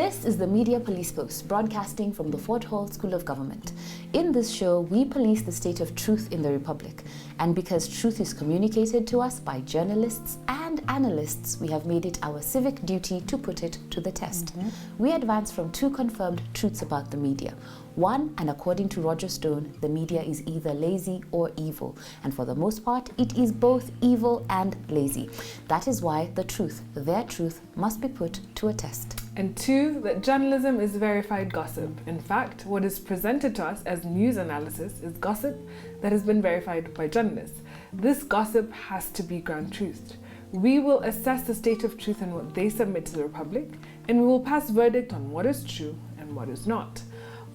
This is the Media Police Post, broadcasting from the Fort Hall School of Government. In this show, we police the state of truth in the Republic. And because truth is communicated to us by journalists and analysts, we have made it our civic duty to put it to the test. We advance from two confirmed truths about the media. One, and according to Roger Stone, the media is either lazy or evil. And for the most part, it is both evil and lazy. That is why the truth, their truth, must be put to a test. And two, that journalism is verified gossip. In fact, what is presented to us as news analysis is gossip that has been verified by journalists. This gossip has to be ground truthed. We will assess the state of truth and what they submit to the Republic, and we will pass verdict on what is true and what is not.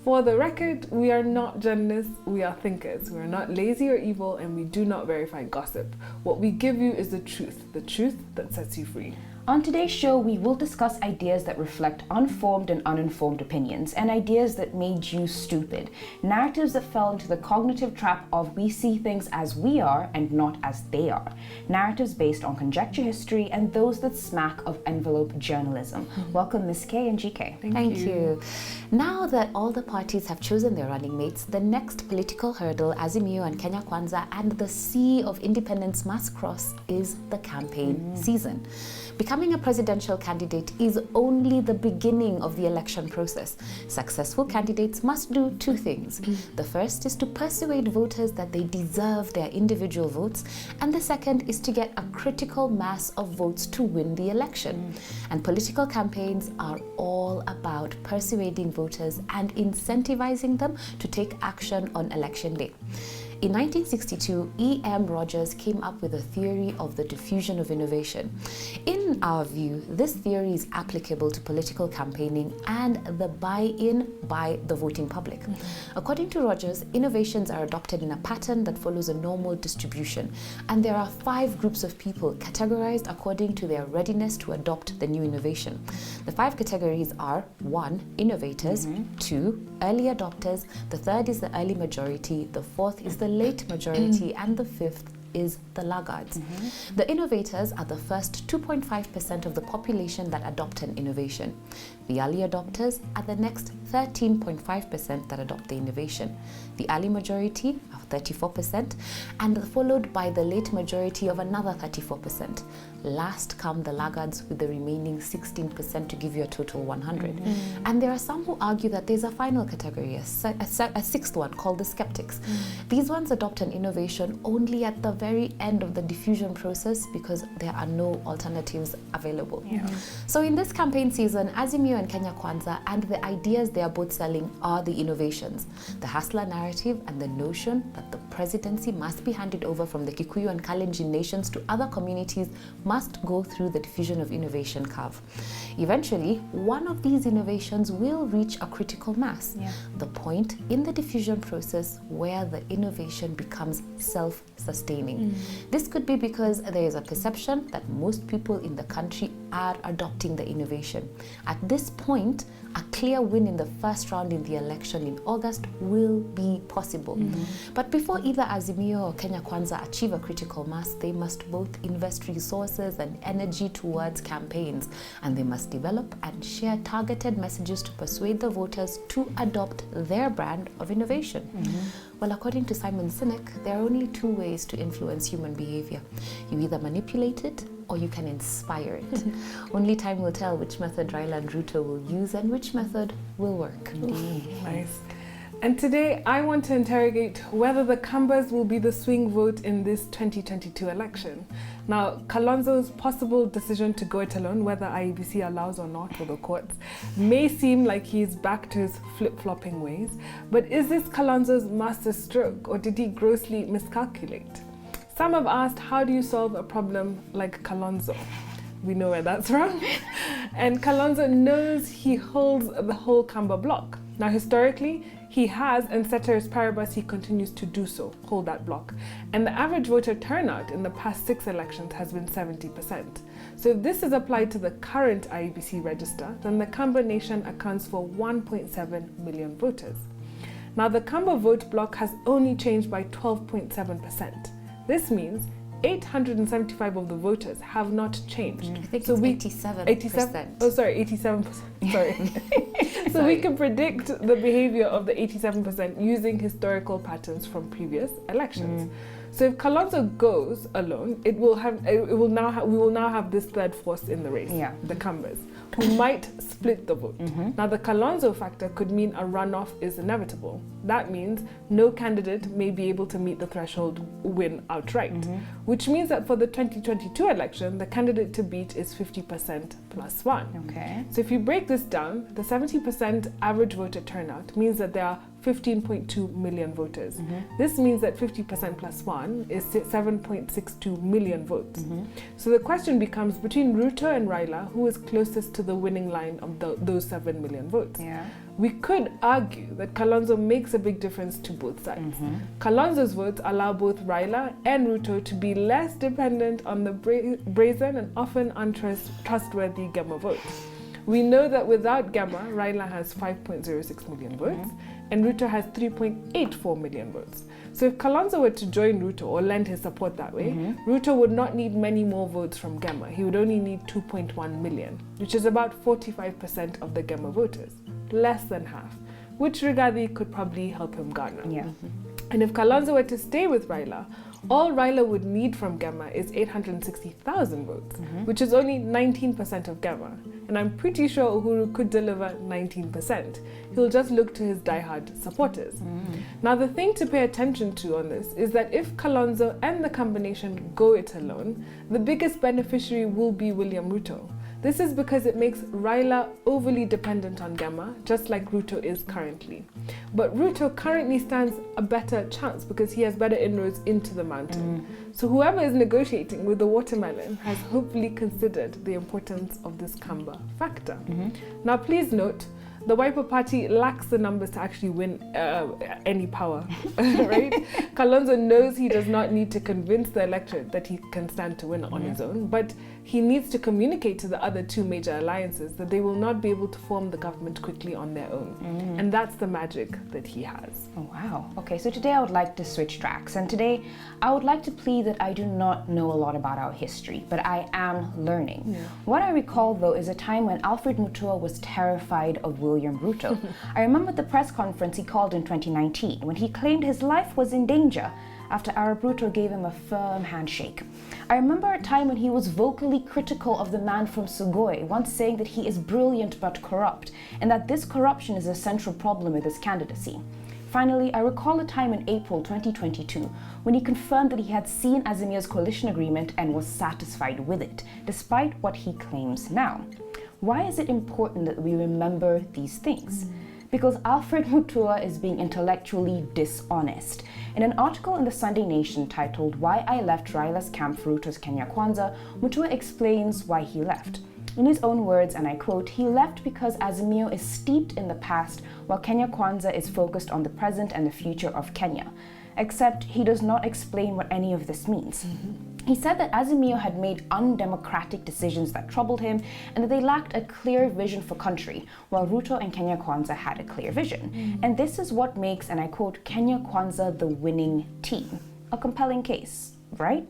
For the record, we are not journalists, we are thinkers. We are not lazy or evil, and we do not verify gossip. What we give you is the truth that sets you free. On today's show, we will discuss ideas that reflect unformed and uninformed opinions, and ideas that made you stupid. Narratives that fell into the cognitive trap of we see things as we are and not as they are. Narratives based on conjecture history and those that smack of envelope journalism. Welcome, Ms. K and GK. Thank you. Now that all the parties have chosen their running mates, the next political hurdle Azimio and Kenya Kwanza and the sea of independence must cross is the campaign season. Becoming a presidential candidate is only the beginning of the election process. Successful candidates must do two things. The first is to persuade voters that they deserve their individual votes, and the second is to get a critical mass of votes to win the election. And political campaigns are all about persuading voters and incentivizing them to take action on election day. In 1962, E.M. Rogers came up with a theory of the diffusion of innovation. In our view, this theory is applicable to political campaigning and the buy-in by the voting public. According to Rogers, innovations are adopted in a pattern that follows a normal distribution, and there are 5 groups of people categorized according to their readiness to adopt the new innovation. The 5 categories are 1. Innovators, 2. Early adopters, the 3rd is the early majority, the 4th is the late majority, and the 5th is the laggards. The innovators are the first 2.5% of the population that adopt an innovation. The early adopters are the next 13.5% that adopt the innovation. The early majority of 34%, and followed by the late majority of another 34%. Last come the laggards with the remaining 16% to give you a total 100. And there are some who argue that there's a final category, a sixth one called the skeptics. These ones adopt an innovation only at the very end of the diffusion process because there are no alternatives available. So in this campaign season, Azimio and Kenya Kwanza and the ideas they are both selling are the innovations. The hustler narrative and the notion that the presidency must be handed over from the Kikuyu and Kalenjin nations to other communities must go through the diffusion of innovation curve. Eventually, one of these innovations will reach a critical mass, the point in the diffusion process where the innovation becomes self-sustaining. This could be because there is a perception that most people in the country are adopting the innovation. At this point, a clear win in the first round in the election in August will be possible. But before either Azimio or Kenya Kwanza achieve a critical mass, they must both invest resources and energy towards campaigns, and they must develop and share targeted messages to persuade the voters to adopt their brand of innovation. Well, according to Simon Sinek, there are only 2 ways to influence human behavior. You either manipulate it or you can inspire it. Only time will tell which method Raila and RUTO will use and which method will work. Nice. And today I want to interrogate whether the Kambas will be the swing vote in this 2022 election. Now, Kalonzo's possible decision to go it alone, whether IEBC allows or not, or the courts, may seem like he's back to his flip-flopping ways. But is this Kalonzo's master stroke, or did he grossly miscalculate? Some have asked, how do you solve a problem like Kalonzo? We know where that's from. And Kalonzo knows he holds the whole Kamba block. Now, historically, he has, and ceteris paribus, he continues to do so, hold that block. And the average voter turnout in the past 6 elections has been 70%. So if this is applied to the current IEBC register, then the Kamba nation accounts for 1.7 million voters. Now, the Kamba vote block has only changed by 12.7%. This means 875 of the voters have not changed. I think So it's we- 87%. 87? Oh, sorry, 87%. Sorry. So we can predict the behavior of the 87% using historical patterns from previous elections. So if Kalonzo goes alone, we will now have this third force in the race, the Kambas, who might split the vote. Now the Kalonzo factor could mean a runoff is inevitable. That means no candidate may be able to meet the threshold win outright, which means that for the 2022 election, the candidate to beat is 50% plus one. Okay. So if you break this down, the 70% average voter turnout means that there are 15.2 million voters. This means that 50% plus one is 7.62 million votes. So the question becomes, between RUTO and Raila, who is closest to the winning line of those 7 million votes? Yeah. We could argue that Kalonzo makes a big difference to both sides. Kalonzo's votes allow both Raila and RUTO to be less dependent on the brazen and often untrustworthy Gema votes. We know that without Gema, Raila has 5.06 million votes and RUTO has 3.84 million votes. So if Kalonzo were to join RUTO or lend his support that way, RUTO would not need many more votes from Gema. He would only need 2.1 million, which is about 45% of the Gema voters, less than half, which Rigathi could probably help him garner. Yeah. And if Kalonzo were to stay with Raila, all Raila would need from Gema is 860,000 votes, which is only 19% of Gema. And I'm pretty sure Uhuru could deliver 19%. He'll just look to his diehard supporters. Now, the thing to pay attention to on this is that if Kalonzo and the combination go it alone, the biggest beneficiary will be William Ruto. This is because it makes Raila overly dependent on Gema, just like RUTO is currently. But RUTO currently stands a better chance because he has better inroads into the mountain. So whoever is negotiating with the watermelon has hopefully considered the importance of this Kamba factor. Now please note, the Wiper Party lacks the numbers to actually win any power, right? Kalonzo knows he does not need to convince the electorate that he can stand to win on his own, but he needs to communicate to the other two major alliances that they will not be able to form the government quickly on their own. And that's the magic that he has. Oh, wow. Okay, so today I would like to switch tracks. And today I would like to plead that I do not know a lot about our history, but I am learning. What I recall, though, is a time when Alfred Mutua was terrified of William Ruto. I remember the press conference he called in 2019 when he claimed his life was in danger after Arab Ruto gave him a firm handshake. I remember a time when he was vocally critical of the man from Sugoi, once saying that he is brilliant but corrupt, and that this corruption is a central problem with his candidacy. Finally, I recall a time in April 2022 when he confirmed that he had seen Azimio's coalition agreement and was satisfied with it, despite what he claims now. Why is it important that we remember these things? Because Alfred Mutua is being intellectually dishonest. In an article in the Sunday Nation titled "Why I Left Raila's Camp for Ruto's Kenya Kwanza," Mutua explains why he left. In his own words, and I quote, "He left because Azimio is steeped in the past while Kenya Kwanza is focused on the present and the future of Kenya." Except he does not explain what any of this means. He said that Azimio had made undemocratic decisions that troubled him and that they lacked a clear vision for country, while Ruto and Kenya Kwanza had a clear vision. And this is what makes, and I quote, Kenya Kwanza the winning team. A compelling case, right?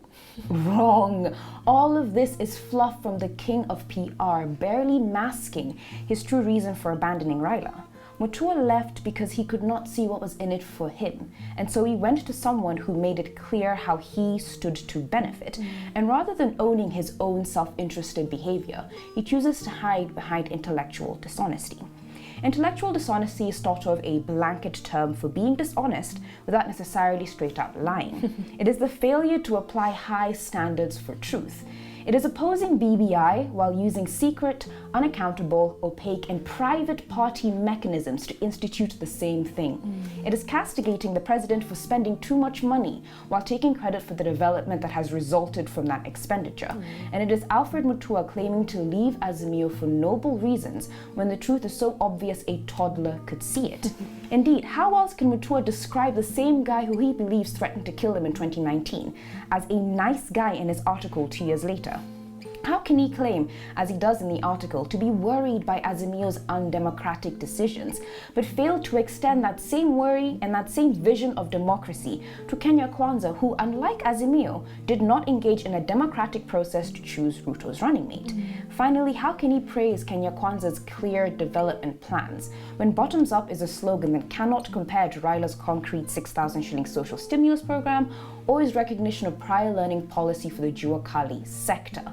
Wrong. All of this is fluff from the king of PR, barely masking his true reason for abandoning Raila. Mutua left because he could not see what was in it for him, and so he went to someone who made it clear how he stood to benefit. And rather than owning his own self-interested behavior, he chooses to hide behind intellectual dishonesty. Intellectual dishonesty is thought of a blanket term for being dishonest without necessarily straight up lying. It is the failure to apply high standards for truth. It is opposing BBI while using secret, unaccountable, opaque, and private party mechanisms to institute the same thing. It is castigating the president for spending too much money while taking credit for the development that has resulted from that expenditure. And it is Alfred Mutua claiming to leave Azimio for noble reasons when the truth is so obvious a toddler could see it. Indeed, how else can Mutua describe the same guy who he believes threatened to kill him in 2019 as a nice guy in his article 2 years later? How can he claim, as he does in the article, to be worried by Azimio's undemocratic decisions, but fail to extend that same worry and that same vision of democracy to Kenya Kwanza, who, unlike Azimio, did not engage in a democratic process to choose Ruto's running mate? Finally, how can he praise Kenya Kwanza's clear development plans when bottoms up is a slogan that cannot compare to Raila's concrete 6,000 shilling social stimulus program or his recognition of prior learning policy for the Jua Kali sector?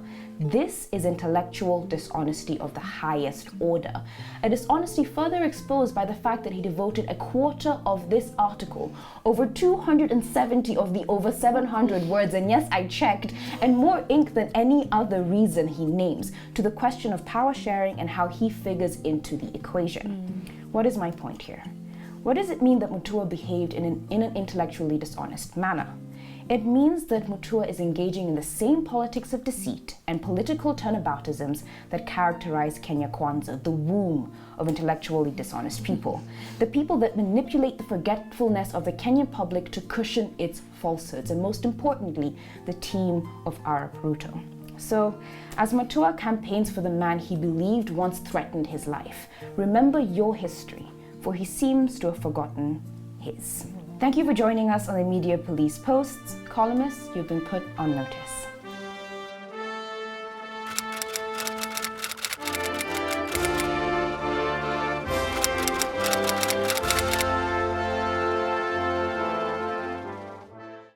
This is intellectual dishonesty of the highest order. A dishonesty further exposed by the fact that he devoted a quarter of this article, over 270 of the over 700 words, and yes, I checked, and more ink than any other reason he names, to the question of power sharing and how he figures into the equation. What is my point here? What does it mean that Mutua behaved in an intellectually dishonest manner? It means that Mutua is engaging in the same politics of deceit and political turnaboutisms that characterize Kenya Kwanza, the womb of intellectually dishonest people. The people that manipulate the forgetfulness of the Kenyan public to cushion its falsehoods, and most importantly, the team of RUTO. So, as Mutua campaigns for the man he believed once threatened his life, remember your history, for he seems to have forgotten his. Thank you for joining us on the Media Police Posts. Columnists, you've been put on notice.